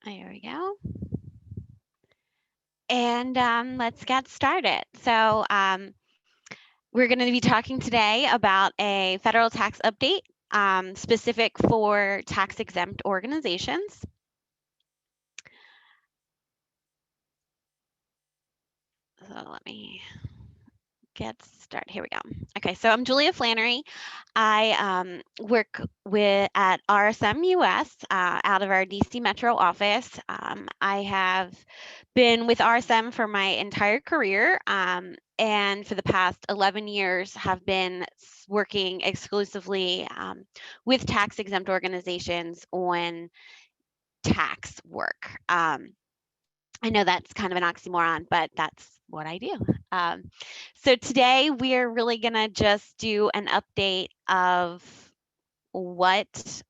There we go. And let's get started. So we're going to be talking today about a federal tax update specific for tax-exempt organizations. So let me get started. Here we go. Okay, so I'm Julia Flannery. I work at RSM US out of our DC Metro office. I have been with RSM for my entire career, and for the past 11 years have been working exclusively with tax-exempt organizations on tax work. I know that's kind of an oxymoron, but that's what I do. So today we are really going to just do an update of what,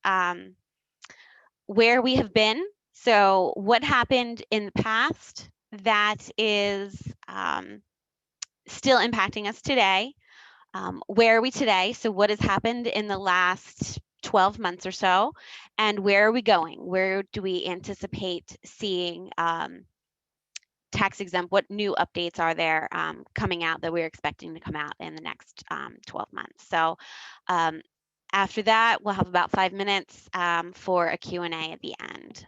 where we have been. So what happened in the past that is still impacting us today. Where are we today? So what has happened in the last 12 months or so, and where are we going? Where do we anticipate seeing tax exempt? What new updates are there coming out that we're expecting to come out in the next 12 months? So after that, we'll have about 5 minutes for a Q&A at the end.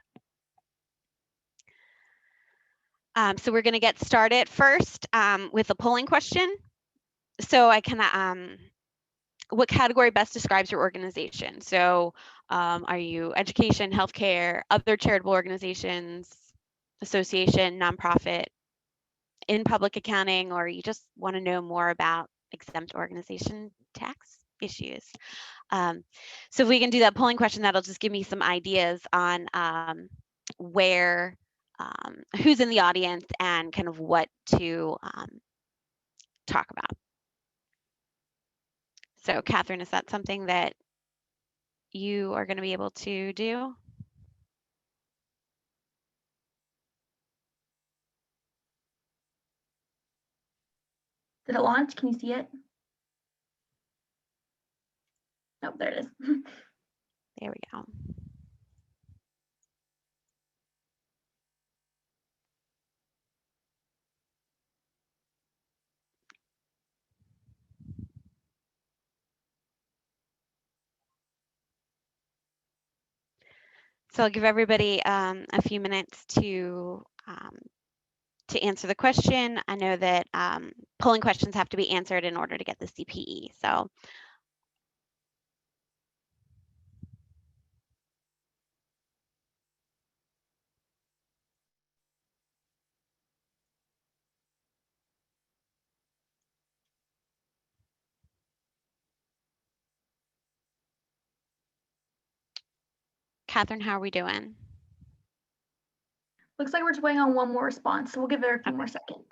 So we're going to get started first with a polling question. So I can, what category best describes your organization? So are you education, healthcare, other charitable organizations, association, nonprofit, in public accounting, or you just want to know more about exempt organization tax issues? So if we can do that polling question, that'll just give me some ideas on where, who's in the audience and kind of what to talk about. So Catherine, is that something that you are going to be able to do? Did it launch? Can you see it? Oh, there it is. There we go. So I'll give everybody a few minutes to answer the question. I know that polling questions have to be answered in order to get the CPE. So Catherine, how are we doing? Looks like we're just waiting on one more response, so we'll give it a few more seconds.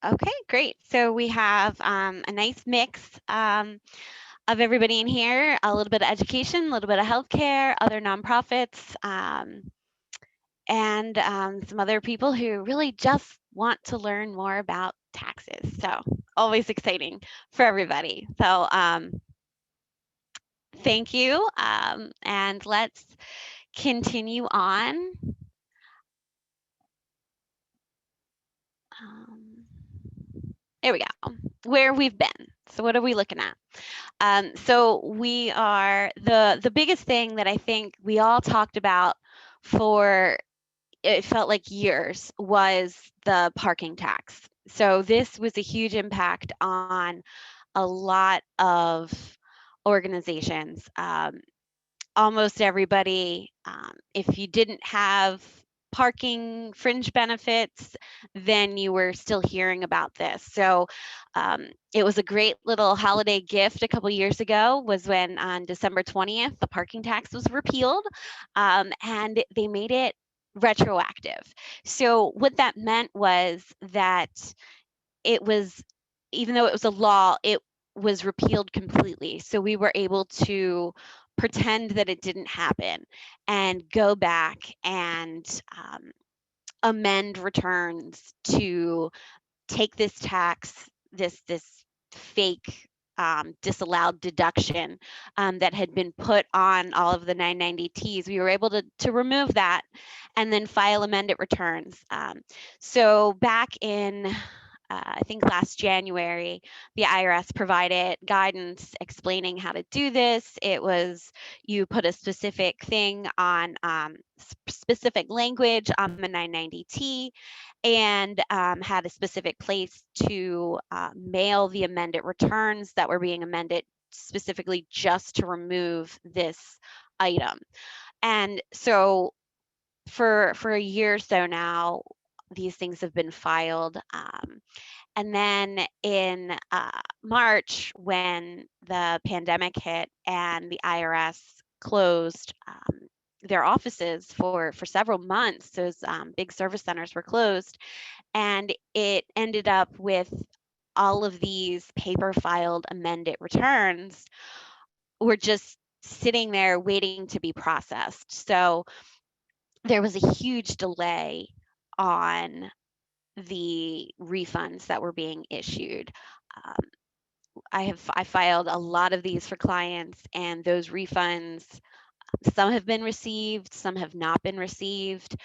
Okay, great. So we have a nice mix of everybody in here, a little bit of education, a little bit of healthcare, other nonprofits, and some other people who really just want to learn more about taxes. So always exciting for everybody. So thank you, and let's continue on. There we go, where we've been. So what are we looking at? So we are, the biggest thing that I think we all talked about for, it felt like years, was the parking tax. So this was a huge impact on a lot of organizations. Almost everybody, if you didn't have parking fringe benefits, then you were still hearing about this. So it was a great little holiday gift a couple years ago, was when on December 20th, the parking tax was repealed, and they made it retroactive. So what that meant was that it was, even though it was a law, it was repealed completely. So we were able to pretend that it didn't happen and go back and amend returns to take this tax, this fake disallowed deduction that had been put on all of the 990Ts. We were able to remove that and then file amended returns. So back in I think last January, the IRS provided guidance explaining how to do this. It was you put a specific thing on specific language on the 990T and had a specific place to mail the amended returns that were being amended specifically just to remove this item. And so for a year or so now, these things have been filed. And then in March, when the pandemic hit and the IRS closed their offices for several months, those big service centers were closed, and it ended up with all of these paper filed amended returns were just sitting there waiting to be processed. So there was a huge delay on the refunds that were being issued. Um, I filed a lot of these for clients, and those refunds, some have been received, some have not been received,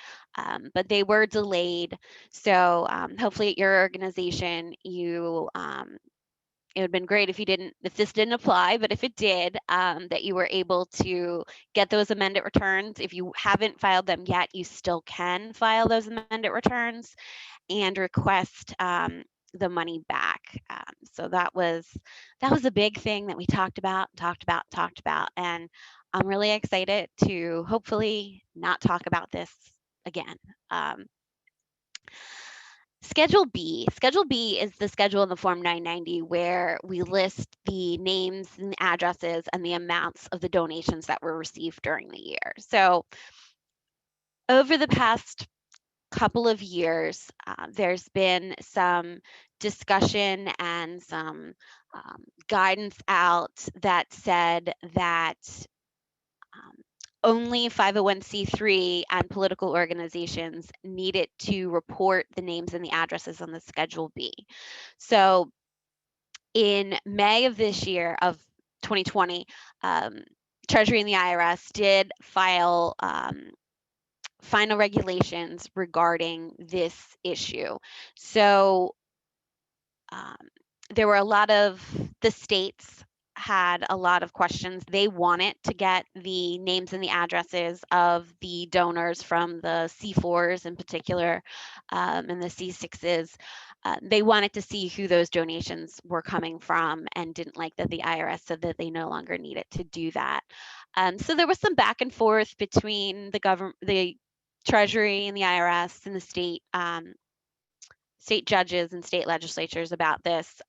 but they were delayed. So hopefully at your organization, it would have been great if this didn't apply, but if it did, that you were able to get those amended returns. If you haven't filed them yet, you still can file those amended returns and request the money back. So that was a big thing that we talked about, and I'm really excited to hopefully not talk about this again. Schedule B. Schedule B is the schedule in the Form 990 where we list the names and addresses and the amounts of the donations that were received during the year. So over the past couple of years, there's been some discussion and some guidance out that said that um, only 501c3 and political organizations needed to report the names and the addresses on the Schedule B. So in May of this year, of 2020, Treasury and the IRS did file final regulations regarding this issue. So there were a lot of the states had a lot of questions. They wanted to get the names and the addresses of the donors from the C4s in particular, and the C6s. They wanted to see who those donations were coming from and didn't like that the IRS said that they no longer needed to do that. So there was some back and forth between the government, the Treasury and the IRS and the state judges and state legislatures about this.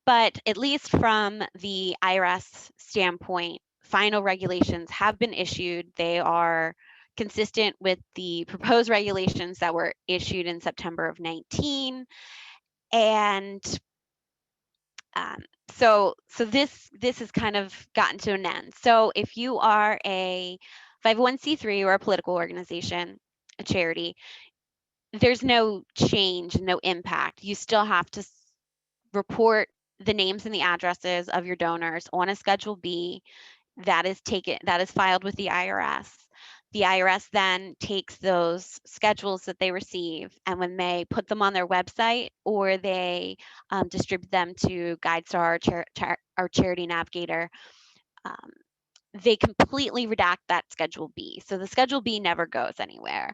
But at least from the IRS standpoint, final regulations have been issued. They are consistent with the proposed regulations that were issued in September of 19. And so this has kind of gotten to an end. So if you are a 501c3 or a political organization, a charity, there's no change, no impact. You still have to report the names and the addresses of your donors on a Schedule B that is filed with the IRS. The IRS then takes those schedules that they receive, and when they put them on their website or they distribute them to GuideStar or Charity Navigator, they completely redact that Schedule B. So the Schedule B never goes anywhere.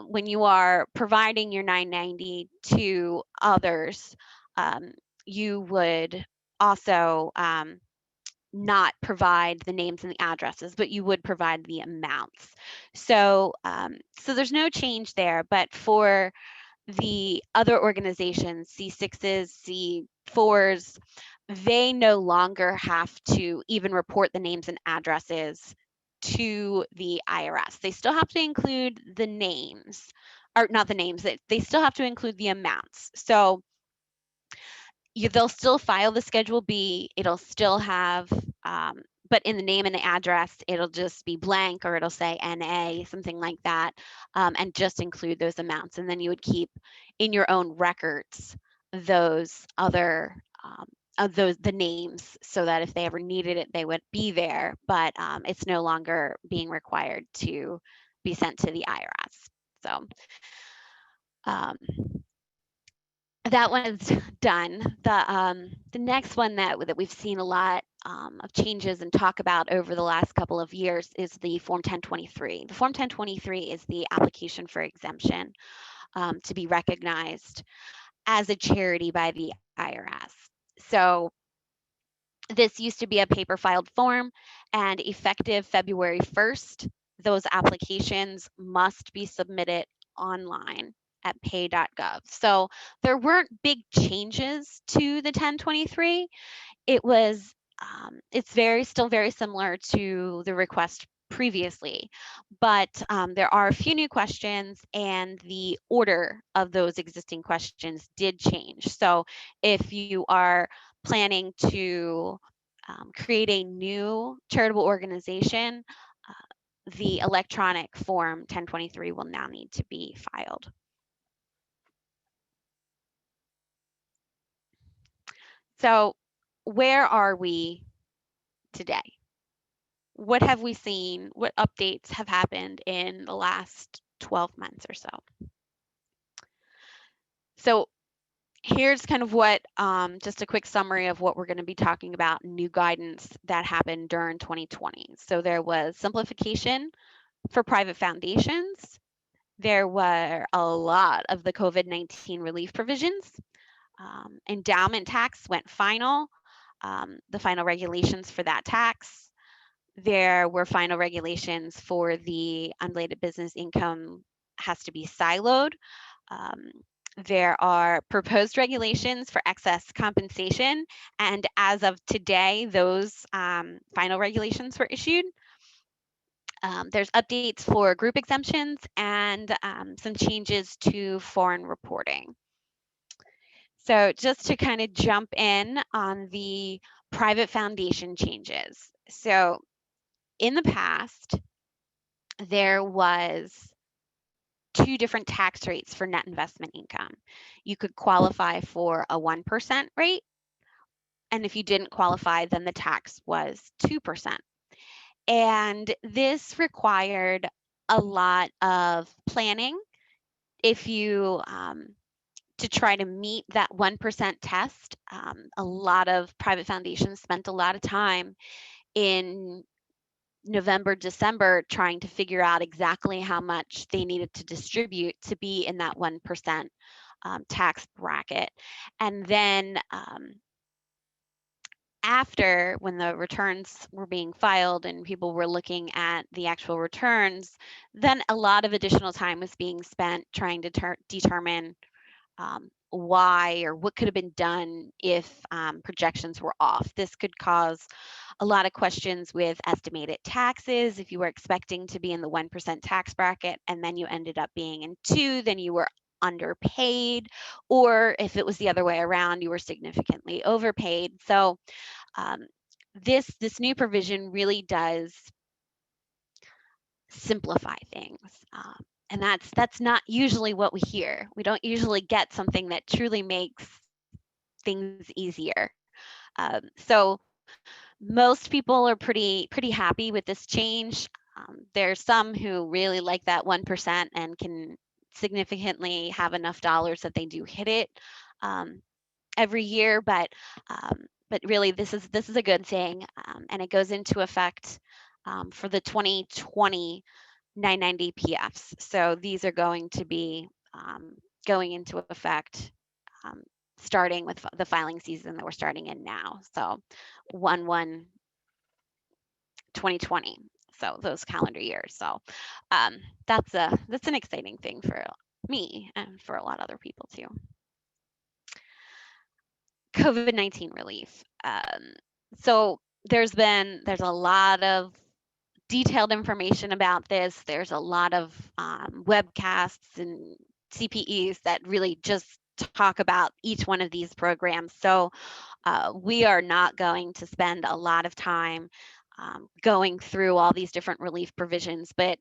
When you are providing your 990 to others, you would also not provide the names and the addresses, but you would provide the amounts. So, so there's no change there. But for the other organizations, C6s, C4s, they no longer have to even report the names and addresses to the IRS. They still have to include the names, or not the names, they still have to include the amounts. So they'll still file the Schedule B. It'll still have but in the name and the address, it'll just be blank, or it'll say NA, something like that, and just include those amounts. And then you would keep in your own records those other of those the names, so that if they ever needed it, they would be there. But it's no longer being required to be sent to the IRS. So um, that one is done. The next one that we've seen a lot of changes and talk about over the last couple of years is the Form 1023. The Form 1023 is the application for exemption to be recognized as a charity by the IRS. So this used to be a paper filed form, and effective February 1st, those applications must be submitted online at pay.gov. So there weren't big changes to the 1023. It was it's still very similar to the request previously, but there are a few new questions, and the order of those existing questions did change. So if you are planning to create a new charitable organization, the electronic form 1023 will now need to be filed. So where are we today? What have we seen? What updates have happened in the last 12 months or so? So here's kind of what, just a quick summary of what we're going to be talking about, new guidance that happened during 2020. So there was simplification for private foundations. There were a lot of the COVID-19 relief provisions. Endowment tax went final, the final regulations for that tax. There were final regulations for the unrelated business income has to be siloed. Um, there are proposed regulations for excess compensation, and as of today, those final regulations were issued. There's updates for group exemptions and some changes to foreign reporting. So just to kind of jump in on the private foundation changes. So in the past, there was two different tax rates for net investment income. You could qualify for a 1% rate, and if you didn't qualify, then the tax was 2%. And this required a lot of planning if you to try to meet that 1% test. A lot of private foundations spent a lot of time in November, December trying to figure out exactly how much they needed to distribute to be in that 1% tax bracket. And then after, when the returns were being filed and people were looking at the actual returns, then a lot of additional time was being spent trying to determine why or what could have been done if projections were off. This could cause a lot of questions with estimated taxes. If you were expecting to be in the 1% tax bracket and then you ended up being in 2, then you were underpaid, or if it was the other way around, you were significantly overpaid. So this new provision really does simplify things. And that's not usually what we hear. We don't usually get something that truly makes things easier. So most people are pretty happy with this change. There's some who really like that 1% and can significantly have enough dollars that they do hit it every year. But really, this is a good thing, and it goes into effect for the 2020 990 PFs. So these are going to be going into effect starting with the filing season that we're starting in now. So 1/1/2020. So those calendar years. So that's an exciting thing for me and for a lot of other people too. COVID-19 relief. So there's a lot of detailed information about this. There's a lot of webcasts and CPEs that really just talk about each one of these programs. So we are not going to spend a lot of time going through all these different relief provisions, but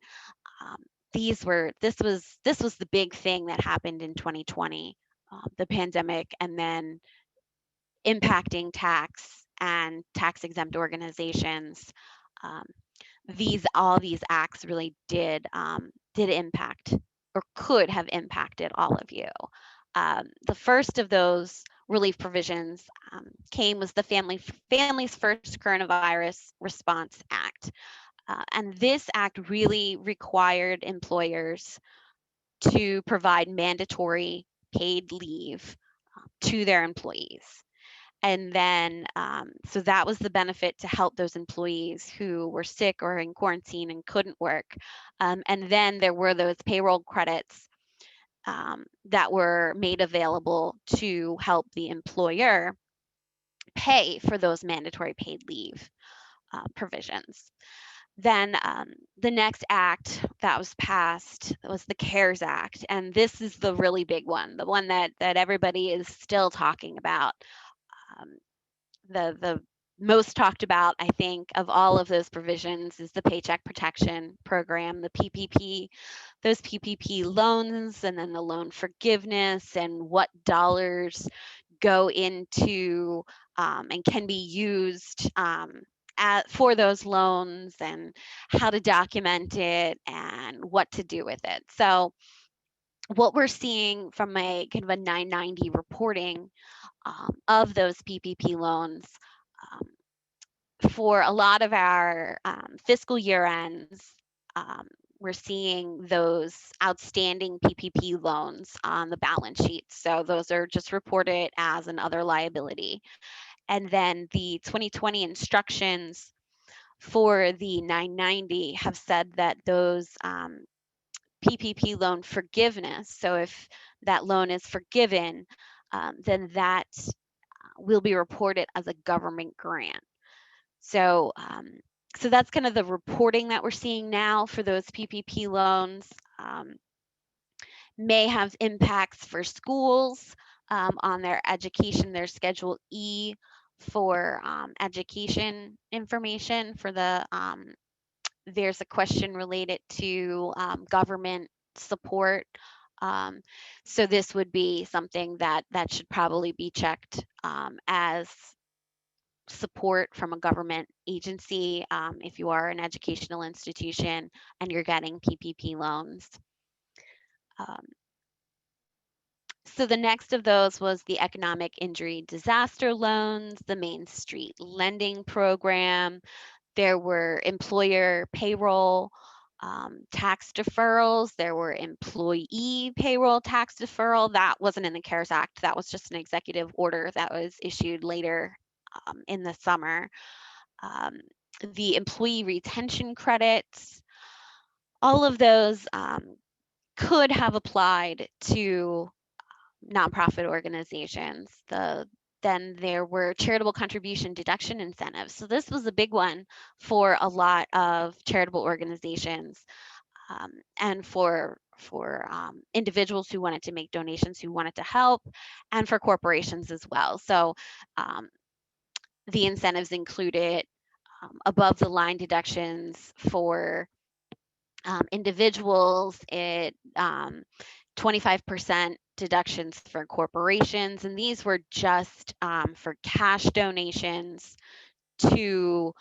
this was the big thing that happened in 2020, the pandemic, and then impacting tax and tax-exempt organizations. Um, all these acts really did impact or could have impacted all of you. The first of those relief provisions was the Families First Coronavirus Response Act. And this act really required employers to provide mandatory paid leave to their employees. And then, so that was the benefit to help those employees who were sick or in quarantine and couldn't work. And then there were those payroll credits that were made available to help the employer pay for those mandatory paid leave provisions. Then the next act that was passed was the CARES Act, and this is the really big one, the one that everybody is still talking about. The most talked about, I think, of all of those provisions is the Paycheck Protection Program, the PPP, those PPP loans, and then the loan forgiveness and what dollars go into and can be used for those loans, and how to document it and what to do with it. So what we're seeing from a kind of a 990 reporting of those PPP loans, for a lot of our fiscal year ends, we're seeing those outstanding PPP loans on the balance sheet. So those are just reported as an other liability. And then the 2020 instructions for the 990 have said that those PPP loan forgiveness, so if that loan is forgiven, then that will be reported as a government grant. So, so that's kind of the reporting that we're seeing now for those PPP loans. May have impacts for schools on their education, their Schedule E for education information for the, there's a question related to government support. So this would be something that should probably be checked as support from a government agency if you are an educational institution and you're getting PPP loans. So the next of those was the economic injury disaster loans, the Main Street lending program. There were employer payroll tax deferrals. There were employee payroll tax deferral. That wasn't in the CARES Act. That was just an executive order that was issued later in the summer. The employee retention credits, all of those could have applied to nonprofit organizations. Then there were charitable contribution deduction incentives. So this was a big one for a lot of charitable organizations and for individuals who wanted to make donations, who wanted to help, and for corporations as well. So the incentives included above the line deductions for individuals, 25% deductions for corporations, and these were just for cash donations to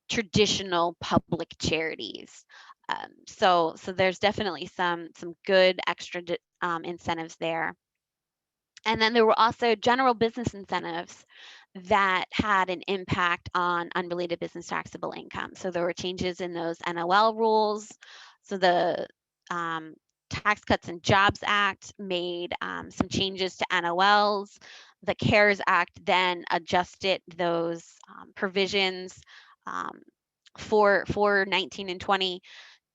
traditional public charities. So there's definitely some good extra incentives there. And then there were also general business incentives that had an impact on unrelated business taxable income. So there were changes in those NOL rules. So the Tax Cuts and Jobs Act made some changes to NOLs. The CARES Act then adjusted those provisions for 19 and 20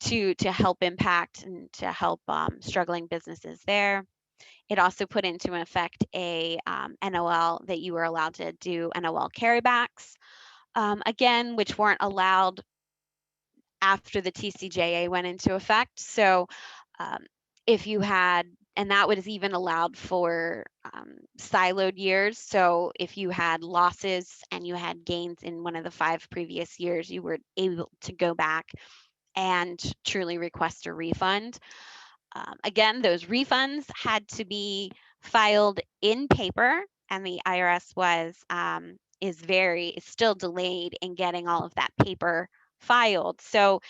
to help impact and to help struggling businesses there. It also put into effect a NOL that you were allowed to do NOL carrybacks, again, which weren't allowed after the TCJA went into effect. So if you had And that was even allowed for siloed years. So if you had losses and you had gains in one of the 5 previous years, you were able to go back and truly request a refund. Again, those refunds had to be filed in paper, and the IRS is still delayed in getting all of that paper filed. So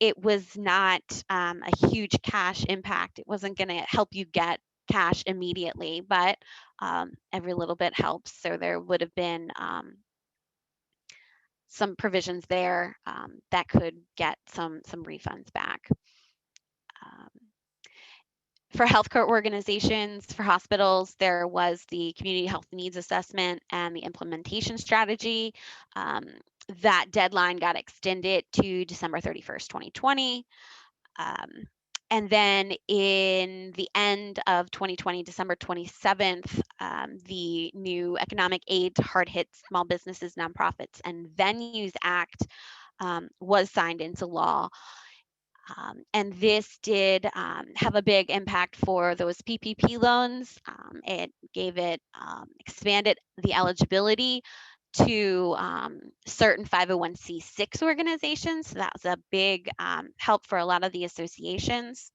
it was not a huge cash impact. It wasn't going to help you get cash immediately, but every little bit helps. So there would have been some provisions there that could get some refunds back. Um, for healthcare organizations, for hospitals, there was the community health needs assessment and the implementation strategy. Um, that deadline got extended to December 31st, 2020. Um, and then in the end of 2020, December 27th, the new Economic Aid to Hard Hit Small Businesses, Nonprofits, and Venues Act was signed into law. And this did have a big impact for those PPP loans. It expanded the eligibility to certain 501c6 organizations. So that was a big help for a lot of the associations.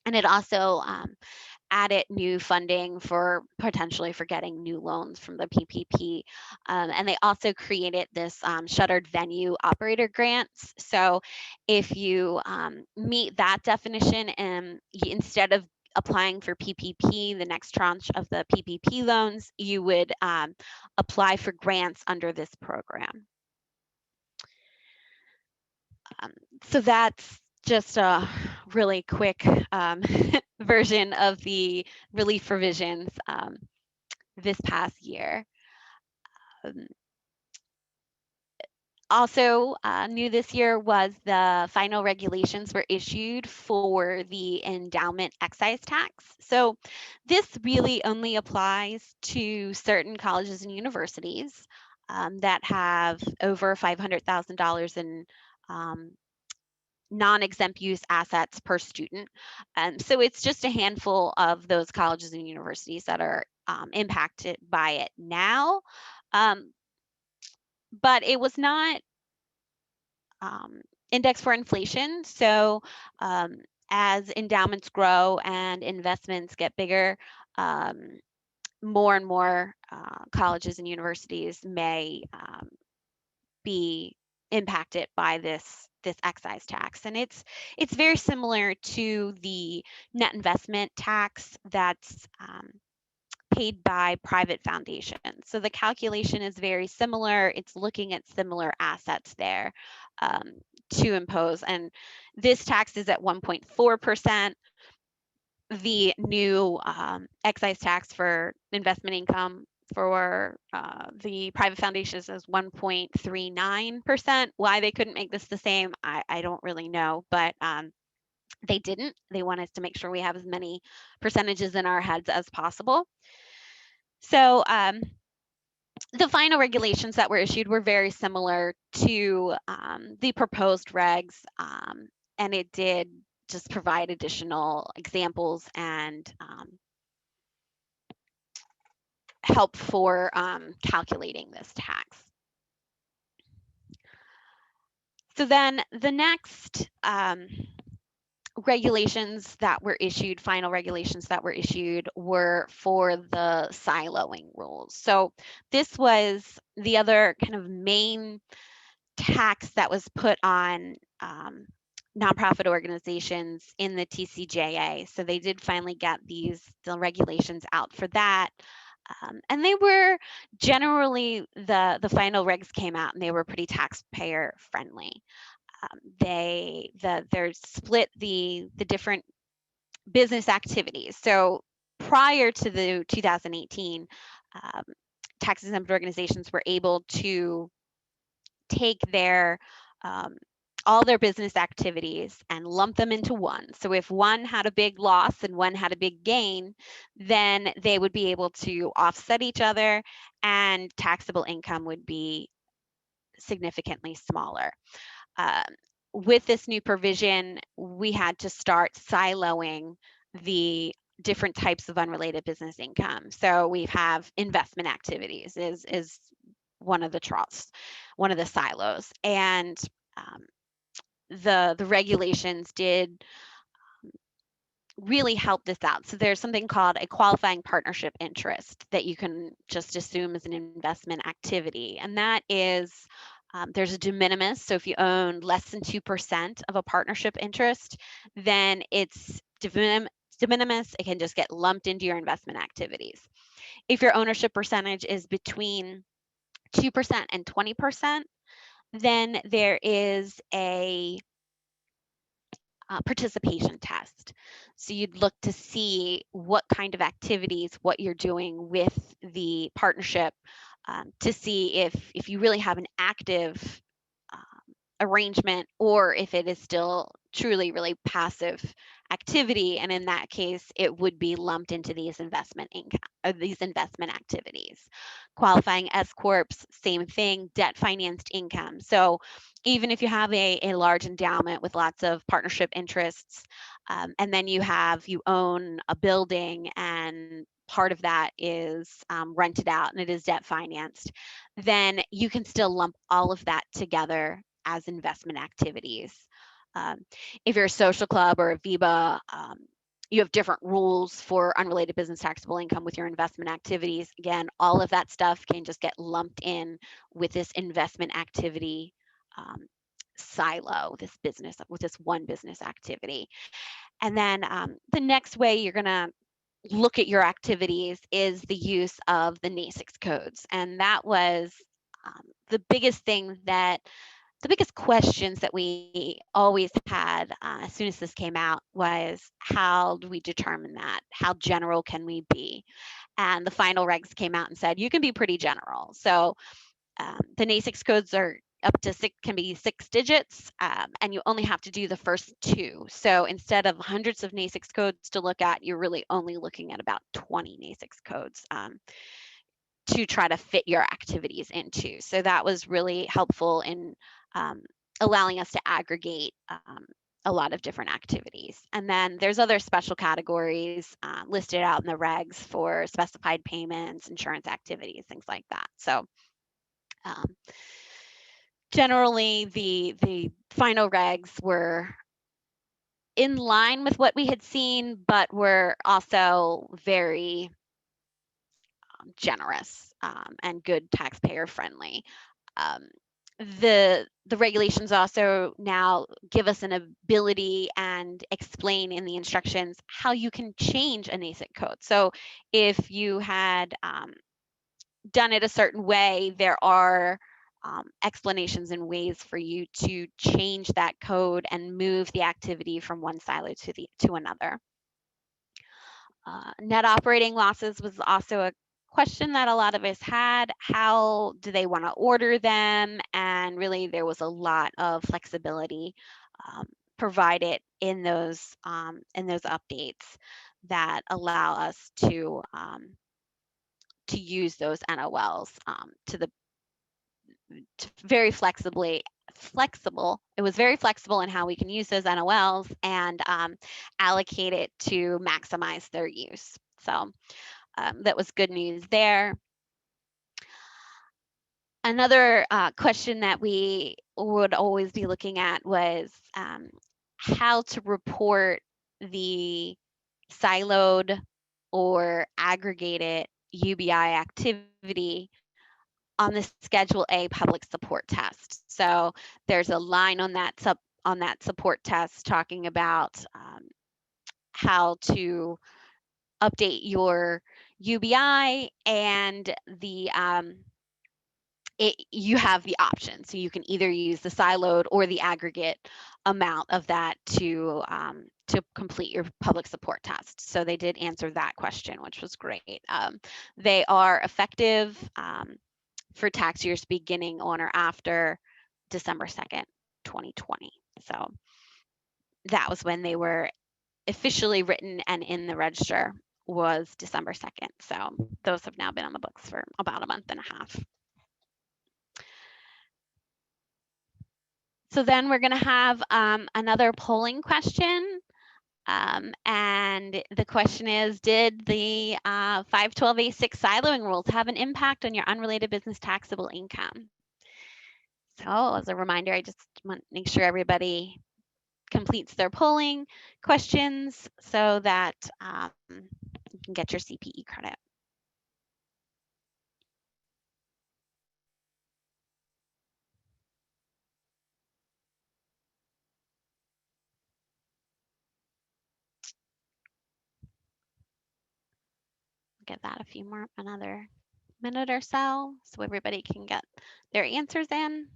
And it also added new funding for potentially for getting new loans from the PPP. And they also created this shuttered venue operator grants. So if you meet that definition and instead of applying for PPP, the next tranche of the PPP loans, you would apply for grants under this program. So that's just a really quick version of the relief provisions this past year. Also new this year was the final regulations were issued for the endowment excise tax. So this really only applies to certain colleges and universities that have over $500,000 in non-exempt use assets per student. So it's just a handful of those colleges and universities that are impacted by it now. But it was not indexed for inflation. So as endowments grow and investments get bigger, more and more colleges and universities may be impacted by this excise tax. And it's very similar to the net investment tax that's paid by private foundations. So the calculation is very similar. It's looking at similar assets there to impose. And this tax is at 1.4%. The new excise tax for investment income for the private foundations is 1.39%. Why they couldn't make this the same, I don't really know, but they didn't. They want us to make sure we have as many percentages in our heads as possible. So the final regulations that were issued were very similar to the proposed regs, and it did just provide additional examples and help for calculating this tax. So then the next regulations that were issued, final regulations that were issued, were for the siloing rules. So this was the other kind of main tax that was put on nonprofit organizations in the TCJA. So they did finally get the regulations out for that. And they were generally, the final regs came out and they were pretty taxpayer friendly. They're split the different business activities. So prior to the 2018, tax-exempt organizations were able to take their all their business activities and lump them into one. So if one had a big loss and one had a big gain, then they would be able to offset each other and taxable income would be significantly smaller. With this new provision, we had to start siloing the different types of unrelated business income. So we have investment activities is one of the trusts, one of the silos, and um, the regulations did really help this out. So there's something called a qualifying partnership interest that you can just assume as an investment activity, and that is there's a de minimis. So if you own less than 2% of a partnership interest, then it's de minimis. It can just get lumped into your investment activities. If your ownership percentage is between 2% and 20%, then there is a participation test. So you'd look to see what kind of activities, what you're doing with the partnership, to see if you really have an active arrangement or if it is still truly really passive activity, and in that case it would be lumped into these investment income or these investment activities. Qualifying S corps, same thing, debt financed income. So even if you have a large endowment with lots of partnership interests, and then you own a building and part of that is rented out and it is debt financed, then you can still lump all of that together as investment activities. Um, if you're a social club or a VIBA, you have different rules for unrelated business taxable income with your investment activities. Again, all of that stuff can just get lumped in with this investment activity silo, with this one business activity. And then the next way you're going to look at your activities is the use of the Nasix codes. And that was the biggest thing that the biggest questions that we always had as soon as this came out was, how do we determine that? How general can we be? And the final regs came out and said you can be pretty general. So the Nasix codes are up to can be 6 digits, and you only have to do the first 2. So instead of hundreds of Nasix codes to look at, you're really only looking at about 20 Nasix codes to try to fit your activities into. So that was really helpful in um, allowing us to aggregate a lot of different activities. And then there's other special categories listed out in the regs for specified payments, insurance activities, things like that. So um, generally, the final regs were in line with what we had seen, but were also very generous and good taxpayer friendly. Um, the regulations also now give us an ability and explain in the instructions how you can change a NASIC code. So if you had done it a certain way, there are explanations and ways for you to change that code and move the activity from one silo to another. Net operating losses was also a question that a lot of us had. How do they want to order them? And really, there was a lot of flexibility provided in those updates that allow us to use those NOLs very flexible. It was very flexible in how we can use those NOLs and allocate it to maximize their use. So that was good news there. Another question that we would always be looking at was how to report the siloed or aggregated UBI activity on the Schedule A public support test. So there's a line on that support test talking about how to update your UBI, and you have the option. So you can either use the siloed or the aggregate amount of that to complete your public support test. So they did answer that question, which was great. They are effective for tax years beginning on or after December 2nd, 2020. So that was when they were officially written and in the register, was December 2nd. So those have now been on the books for about a month and a half. So then we're going to have another polling question. And the question is, did the 512A6 siloing rules have an impact on your unrelated business taxable income? So as a reminder, I just want to make sure everybody completes their polling questions so that you can get your CPE credit. Give that another minute or so everybody can get their answers in.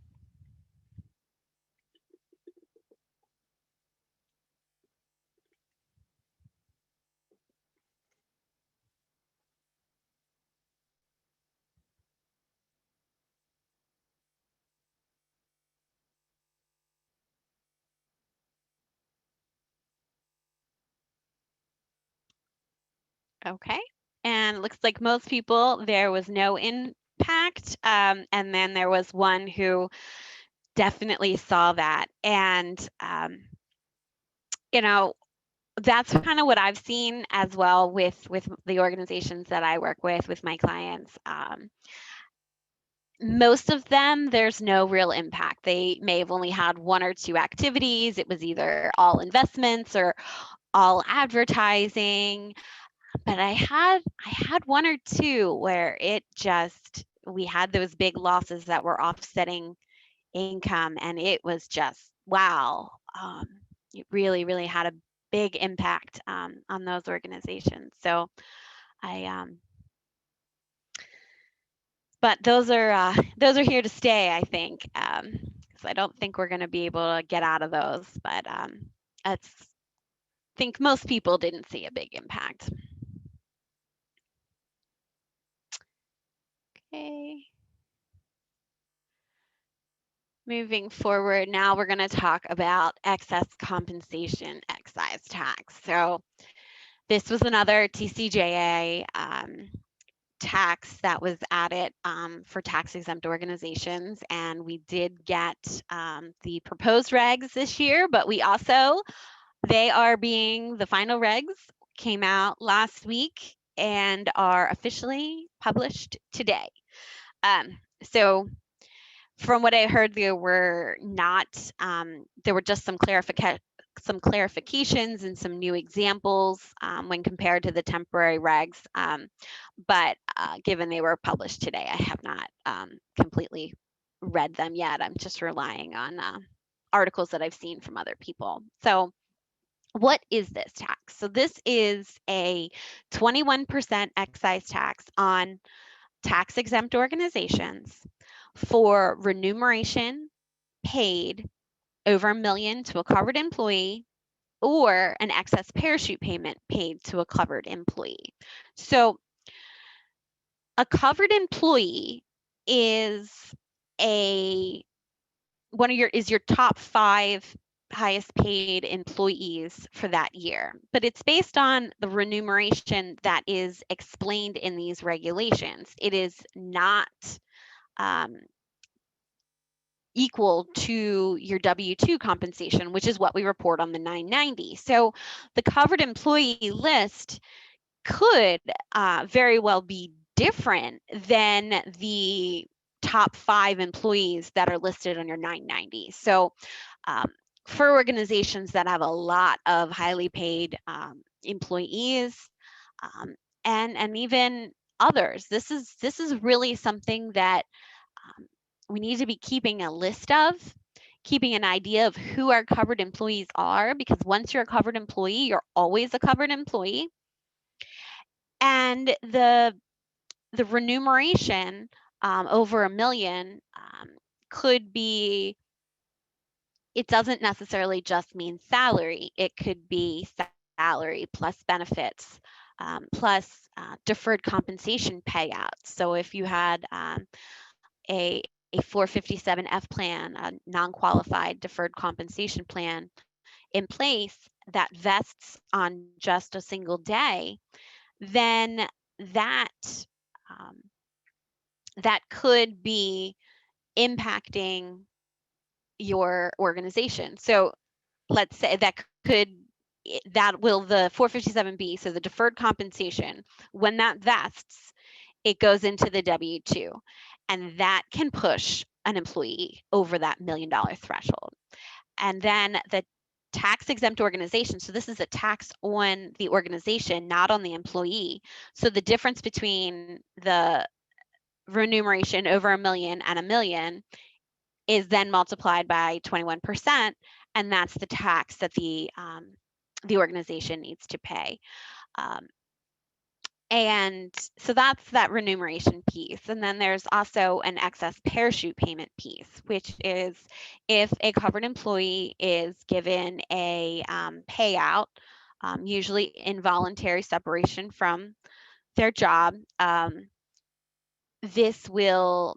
Okay. And it looks like most people, there was no impact. And then there was one who definitely saw that. And, you know, that's kind of what I've seen as well with the organizations that I work with my clients. Most of them, there's no real impact. They may have only had one or two activities. It was either all investments or all advertising. But I had one or two where it just we had those big losses that were offsetting income, and it was just wow. It really had a big impact on those organizations. So I but those are here to stay, I think. So I don't think we're going to be able to get out of those, but I think most people didn't see a big impact. Okay. Moving forward, now we're going to talk about excess compensation excise tax. So this was another TCJA tax that was added for tax-exempt organizations, and we did get the proposed regs this year, but the final regs came out last week and are officially published today. So from what I heard, there were just some clarifications and some new examples when compared to the temporary regs. But given they were published today, I have not completely read them yet. I'm just relying on articles that I've seen from other people. So what is this tax? So this is a 21% excise tax on tax-exempt organizations for remuneration paid over $1 million to a covered employee or an excess parachute payment paid to a covered employee. So a covered employee is your top 5 highest paid employees for that year, but it's based on the remuneration that is explained in these regulations. It is not equal to your W-2 compensation, which is what we report on the 990. So the covered employee list could very well be different than the top 5 employees that are listed on your 990. So for organizations that have a lot of highly paid employees and even others, this is really something that we need to be keeping a list of, keeping an idea of who our covered employees are, because once you're a covered employee, you're always a covered employee. And the remuneration over $1 million could be, it doesn't necessarily just mean salary. It could be salary plus benefits, plus deferred compensation payouts. So if you had a 457F plan, a non-qualified deferred compensation plan in place that vests on just a single day, then that that could be impacting your organization. So let's say that could the 457B, so the deferred compensation, when that vests, it goes into the W-2, and that can push an employee over that $1 million threshold. And then the tax-exempt organization, so this is a tax on the organization, not on the employee. So the difference between the remuneration over $1 million and $1 million is then multiplied by 21%, and that's the tax that the organization needs to pay. And so that's that remuneration piece. And then there's also an excess parachute payment piece, which is if a covered employee is given a payout, usually involuntary separation from their job, this will,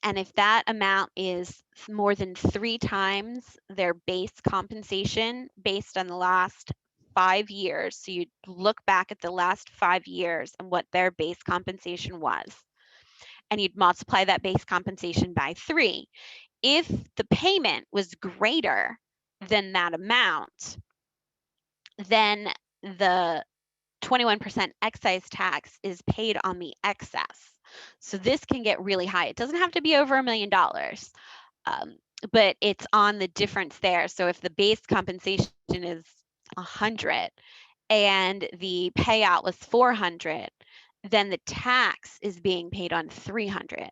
and if that amount is more than 3 times their base compensation based on the last 5 years, so you look back at the last 5 years and what their base compensation was, and you'd multiply that base compensation by 3. If the payment was greater than that amount, then the 21% excise tax is paid on the excess. So this can get really high. It doesn't have to be over $1 million, but it's on the difference there. So if the base compensation is 100 and the payout was 400, then the tax is being paid on 300.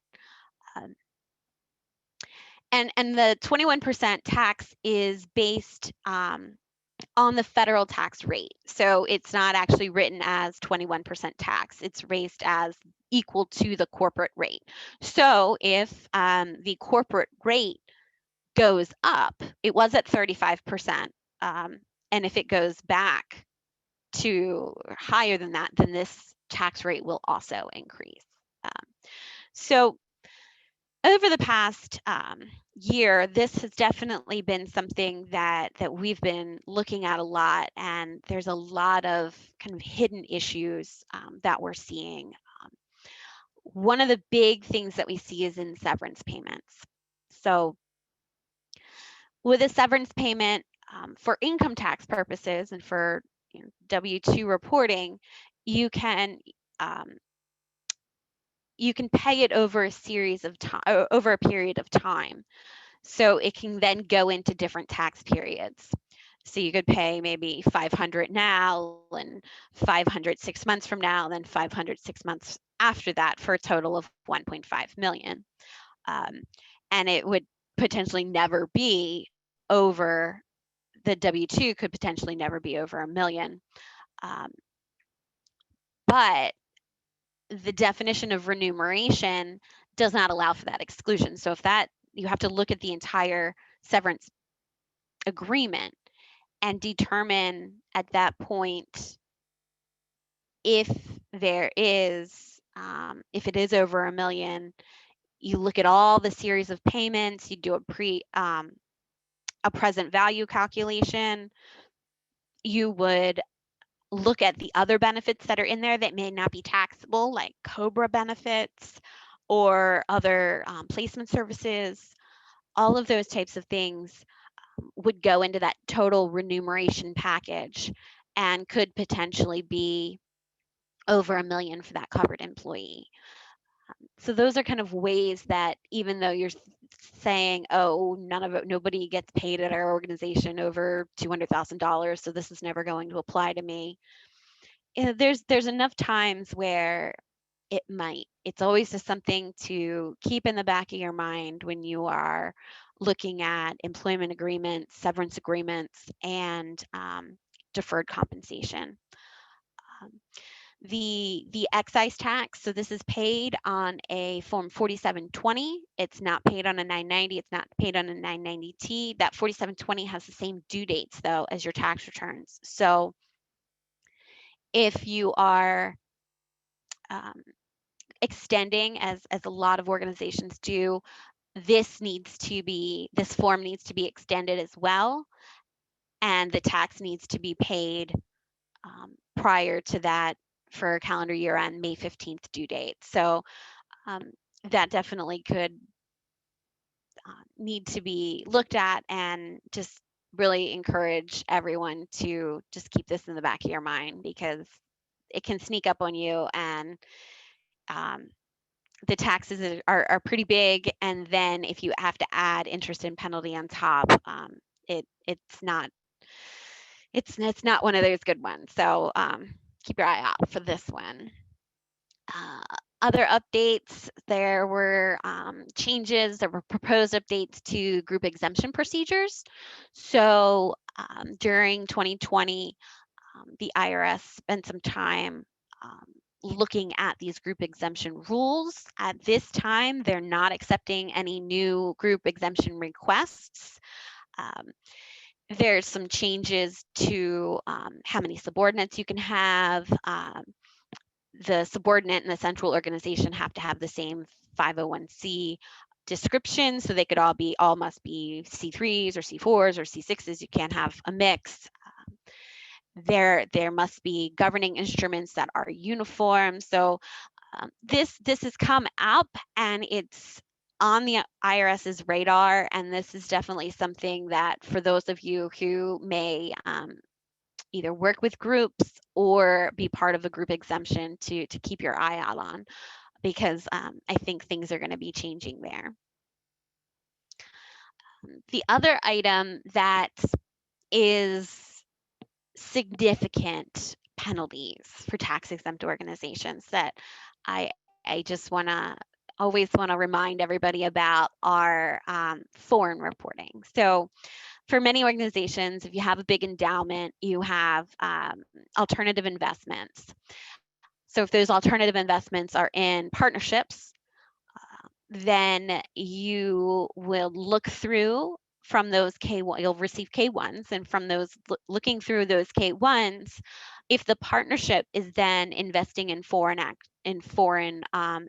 And the 21% tax is based on the federal tax rate. So it's not actually written as 21% tax. It's raised as equal to the corporate rate. So if the corporate rate goes up, it was at 35%, and if it goes back to higher than that, then this tax rate will also increase. So over the past year, this has definitely been something that we've been looking at a lot, and there's a lot of kind of hidden issues that we're seeing. One of the big things that we see is in severance payments. So with a severance payment, for income tax purposes and for W-2 reporting, you can pay it over a series of time, over a period of time. So it can then go into different tax periods. So you could pay maybe 500 now and 500 6 months from now, then 500 6 months after that, for a total of 1.5 million. And it would potentially never be over, the W-2 could potentially never be over $1 million. But the definition of remuneration does not allow for that exclusion. So if that, you have to look at the entire severance agreement and determine at that point if there is, if it is over $1 million. You look at all the series of payments, you do a present value calculation. You would look at the other benefits that are in there that may not be taxable, like COBRA benefits or other placement services. All of those types of things would go into that total remuneration package and could potentially be over $1 million for that covered employee. So those are kind of ways that, even though you're saying, oh, nobody gets paid at our organization over $200,000, so this is never going to apply to me. There's enough times where it might. It's always just something to keep in the back of your mind when you are looking at employment agreements, severance agreements, and deferred compensation. The excise tax, so this is paid on a Form 4720. It's not paid on a 990. It's not paid on a 990T. That 4720 has the same due dates, though, as your tax returns. So if you are extending, as a lot of organizations do, this form needs to be extended as well, and the tax needs to be paid prior to that for calendar year end, May 15th due date. So that definitely could need to be looked at and just really encourage everyone to just keep this in the back of your mind because it can sneak up on you, and um, the taxes are pretty big. And then if you have to add interest and penalty on top, it's not it's not one of those good ones. So keep your eye out for this one. Uh, Other updates, there were changes, there were proposed updates to group exemption procedures. So during 2020, the IRS spent some time um, looking at these group exemption rules. At this time, they're not accepting any new group exemption requests. Um, there's some changes to how many subordinates you can have. The subordinate and the central organization have to have the same 501c description, so they could all must be C3s or C4s or C6s. You can't have a mix. There must be governing instruments that are uniform. So this has come up, and it's on the IRS's radar, and this is definitely something that for those of you who may either work with groups or be part of a group exemption to keep your eye out on, because I think things are going to be changing there. The other item that is significant penalties for tax exempt organizations that I just want to always want to remind everybody about are foreign reporting. So for many organizations, if you have a big endowment, you have alternative investments. So if those alternative investments are in partnerships, then you will look through from those K1, you'll receive K1s, and from those looking through those K1s, if the partnership is then investing in foreign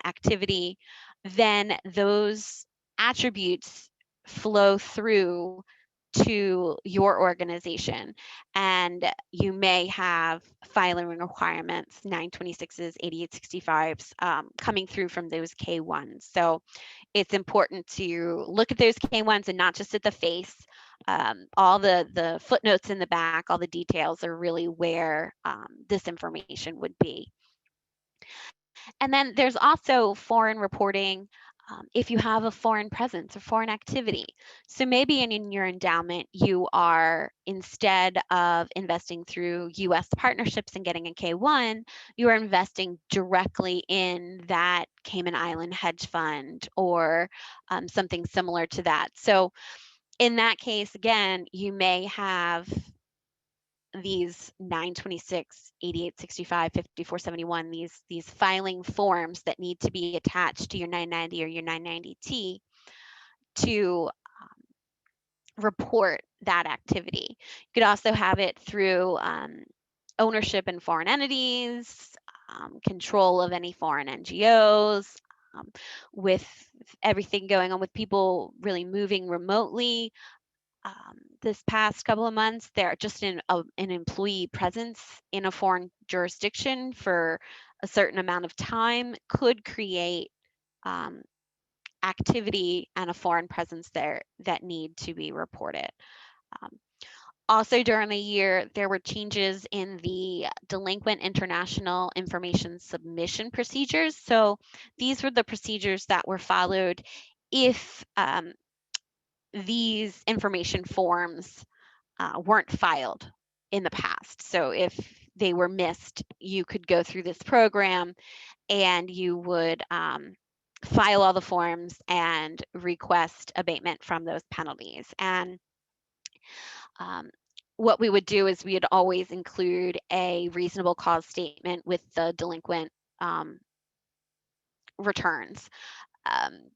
activity, then those attributes flow through to your organization, and you may have filing requirements, 926s, 8865s, coming through from those K1s. So it's important to look at those K1s and not just at the face. All the footnotes in the back, all the details are really where this information would be. And then there's also foreign reporting if you have a foreign presence or foreign activity. So maybe in your endowment, you are, instead of investing through US partnerships and getting a K1, you are investing directly in that Cayman Island hedge fund or something similar to that. So in that case, again, you may have these 926, 8865, 5471, these filing forms that need to be attached to your 990 or your 990T to report that activity. You could also have it through ownership in foreign entities, control of any foreign NGOs, with everything going on with people really moving remotely. This past couple of months, they're just in an employee presence in a foreign jurisdiction for a certain amount of time could create um, activity and a foreign presence there that need to be reported. Um, Also during the year, there were changes in the delinquent international information submission procedures. So these were the procedures that were followed if these information forms weren't filed in the past. So if they were missed, you could go through this program and you would file all the forms and request abatement from those penalties. And um, what we would do is we would always include a reasonable cause statement with the delinquent returns.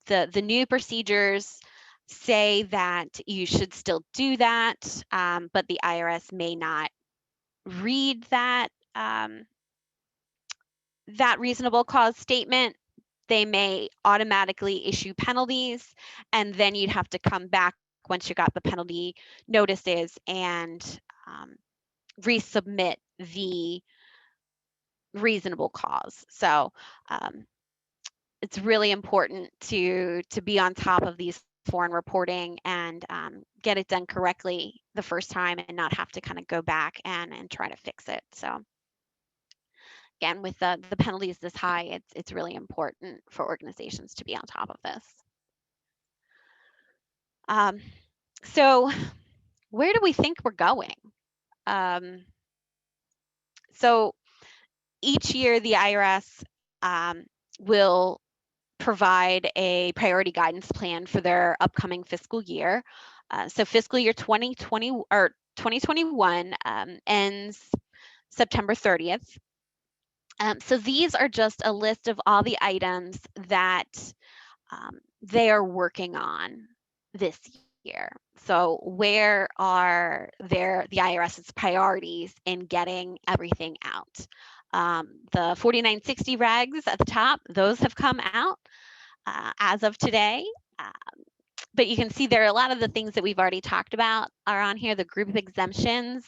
The new procedures say that you should still do that, but the IRS may not read that reasonable cause statement. They may automatically issue penalties, and then you'd have to come back once you got the penalty notices and resubmit the reasonable cause. So it's really important to be on top of these foreign reporting and get it done correctly the first time and not have to kind of go back and try to fix it. So again, with the penalties this high, it's really important for organizations to be on top of this. So where do we think we're going? So each year the IRS will provide a priority guidance plan for their upcoming fiscal year. So fiscal year 2020 or 2021 ends September 30th. So these are just a list of all the items that they are working on this year. So where are the IRS's priorities in getting everything out? The 4960 regs at the top, those have come out as of today. But you can see there are a lot of the things that we've already talked about are on here. The group exemptions,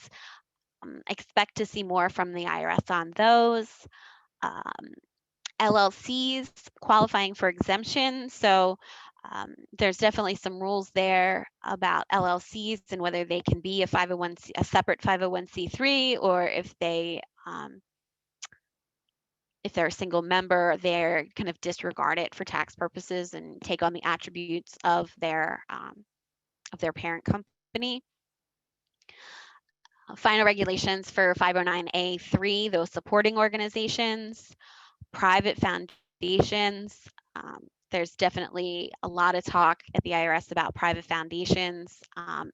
expect to see more from the IRS on those. LLCs qualifying for exemption. So there's definitely some rules there about LLCs and whether they can be a separate 501c3, or if they're a single member, they're kind of disregard it for tax purposes and take on the attributes of their parent company. Final regulations for 509A3, those supporting organizations, private foundations. There's definitely a lot of talk at the IRS about private foundations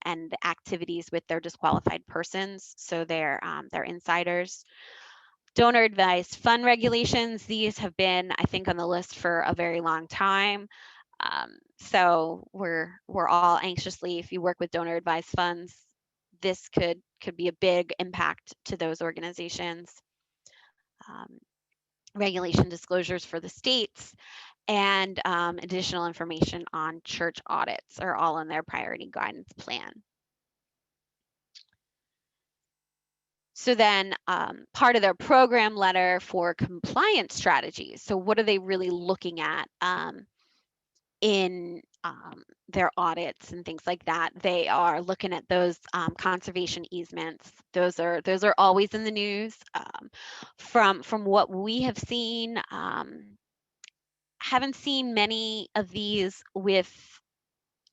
and activities with their disqualified persons, so they're insiders. Donor advised fund regulations, these have been, I think, on the list for a very long time. So we're all anxiously, if you work with donor advised funds, this could be a big impact to those organizations. Regulation disclosures for the states, and additional information on church audits are all in their priority guidance plan. So then part of their program letter for compliance strategies. So what are they really looking at in their audits and things like that? They are looking at those conservation easements. Those are always in the news. From what we have seen, haven't seen many of these with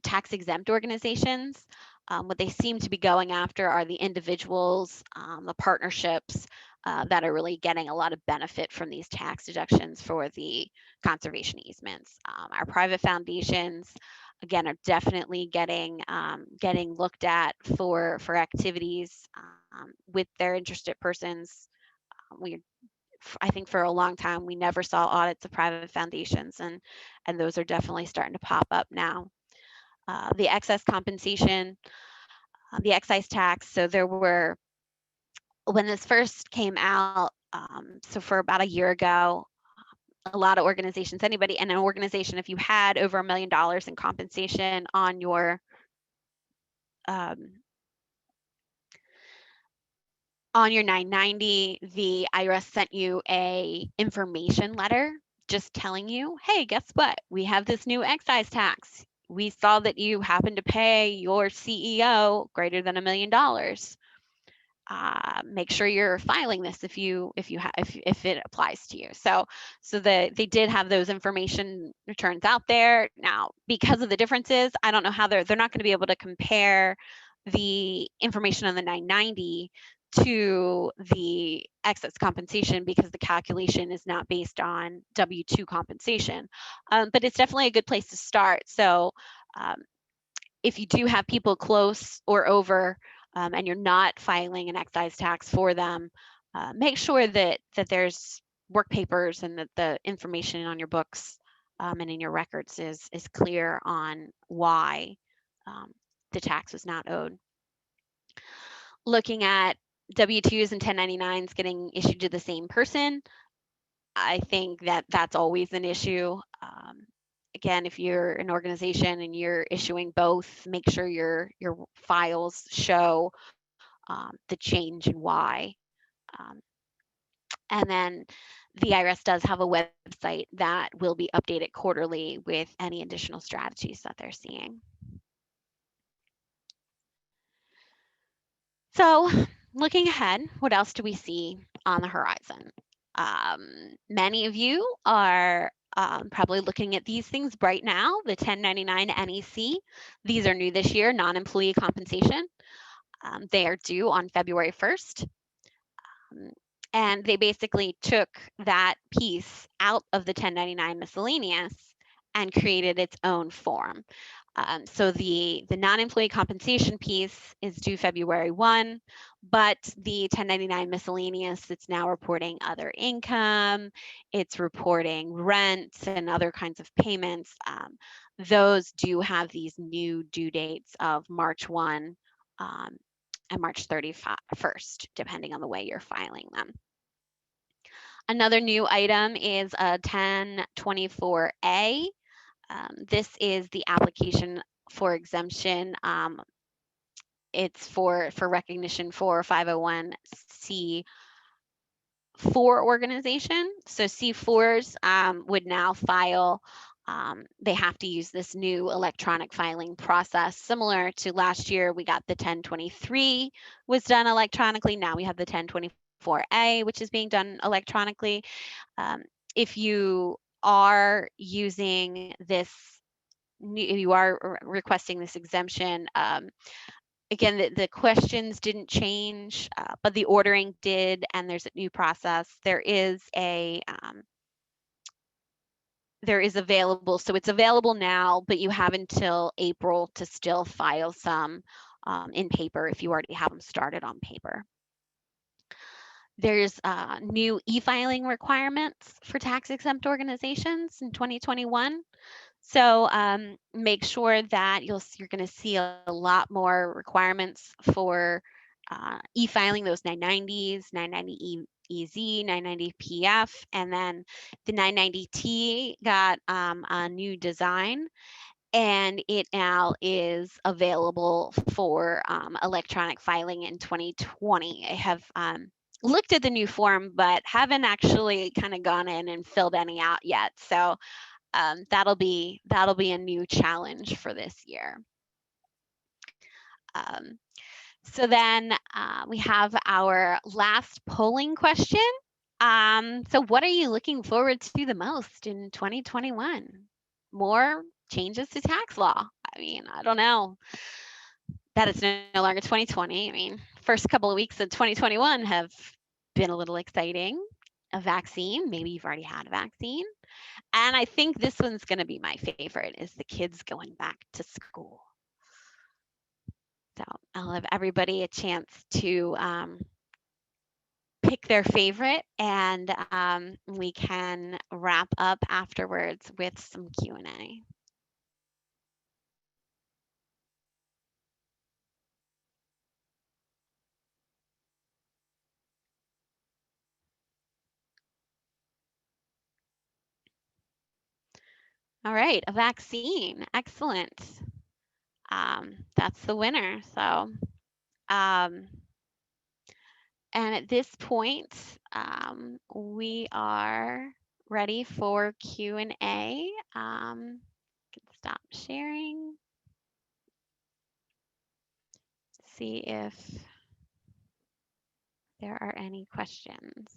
tax-exempt organizations. What they seem to be going after are the individuals, the partnerships that are really getting a lot of benefit from these tax deductions for the conservation easements. Our private foundations, again, are definitely getting looked at for activities with their interested persons. I think for a long time we never saw audits of private foundations, and those are definitely starting to pop up now. The excess compensation, the excise tax. So there were, when this first came out, so for about a year ago, a lot of organizations, an organization, if you had over $1 million in compensation on your on your 990, the IRS sent you a information letter just telling you, hey, guess what? We have this new excise tax. We saw that you happen to pay your CEO greater than $1 million. Make sure you're filing this if it applies to you. So they did have those information returns out there. Now, because of the differences, I don't know how they're not going to be able to compare the information on the 990 to the excess compensation, because the calculation is not based on W-2 compensation. But it's definitely a good place to start. So if you do have people close or over and you're not filing an excise tax for them, make sure that there's work papers and that the information on your books and in your records is clear on why the tax was not owed. Looking at W-2s and 1099s getting issued to the same person, I think that that's always an issue. Again, if you're an organization and you're issuing both, make sure your files show the change and why. And then the IRS does have a website that will be updated quarterly with any additional strategies that they're seeing. So, looking ahead, what else do we see on the horizon? Many of you are probably looking at these things right now, the 1099 NEC. These are new this year, non-employee compensation. They are due on February 1st. And they basically took that piece out of the 1099 miscellaneous and created its own form. So the non-employee compensation piece is due February 1, but the 1099 miscellaneous, it's now reporting other income, it's reporting rent and other kinds of payments. Those do have these new due dates of March 1 and March 31st, depending on the way you're filing them. Another new item is a 1024A. This is the application for exemption. It's for recognition for 501c4 organization. So C4s would now file. They have to use this new electronic filing process, similar to last year. We got the 1023 was done electronically. Now we have the 1024A, which is being done electronically. If you are using this, if you are requesting this exemption, again, the questions didn't change, but the ordering did, and there's a new process. There is available, so it's available now, but you have until April to still file some in paper if you already have them started on paper. There's new e-filing requirements for tax-exempt organizations in 2021. So make sure that you're going to see a lot more requirements for e-filing, those 990s, 990 EZ, 990 PF, and then the 990T got a new design, and it now is available for electronic filing in 2020. I have looked at the new form, but haven't actually kind of gone in and filled any out yet. So that'll be a new challenge for this year. So then we have our last polling question. So what are you looking forward to the most in 2021? More changes to tax law? I mean, I don't know that it's no longer 2020. I mean, first couple of weeks of 2021 have been a little exciting. A vaccine, maybe you've already had a vaccine. And I think this one's going to be my favorite, is the kids going back to school. So I'll have everybody a chance to pick their favorite, and we can wrap up afterwards with some Q&A. All right, a vaccine. Excellent. That's the winner. So, and at this point, we are ready for Q&A. Can stop sharing. See if there are any questions.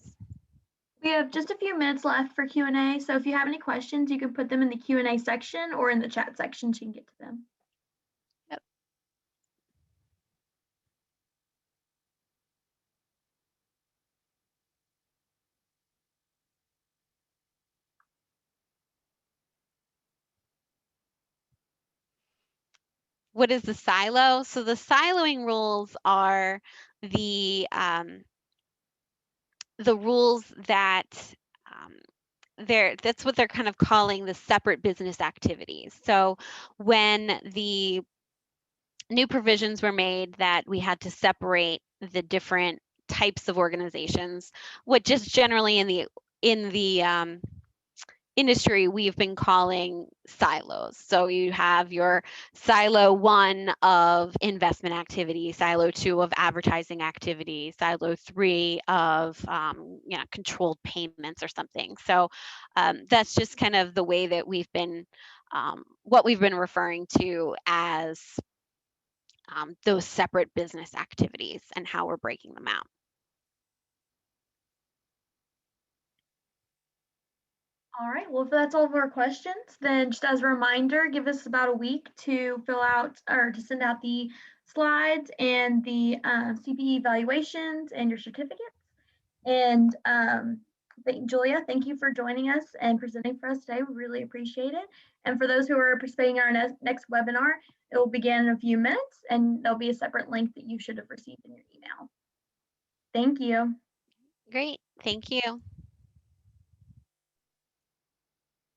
We have just a few minutes left for Q&A, so if you have any questions, you can put them in the Q&A section or in the chat section so you can get to them. Yep. What is the silo? So the siloing rules are the rules that that's what they're kind of calling the separate business activities. So when the new provisions were made that we had to separate the different types of organizations, what just generally in the industry we've been calling silos. So you have your silo 1 of investment activity, silo 2 of advertising activity, silo 3 of controlled payments or something. So that's just kind of the way that we've been what we've been referring to as those separate business activities and how we're breaking them out. All right, well, if that's all of our questions, then just as a reminder, give us about a week to fill out or to send out the slides and the CPE evaluations and your certificates. And Julia, thank you for joining us and presenting for us today. We really appreciate it. And for those who are participating in our next webinar, it will begin in a few minutes, and there'll be a separate link that you should have received in your email. Thank you. Great. Thank you.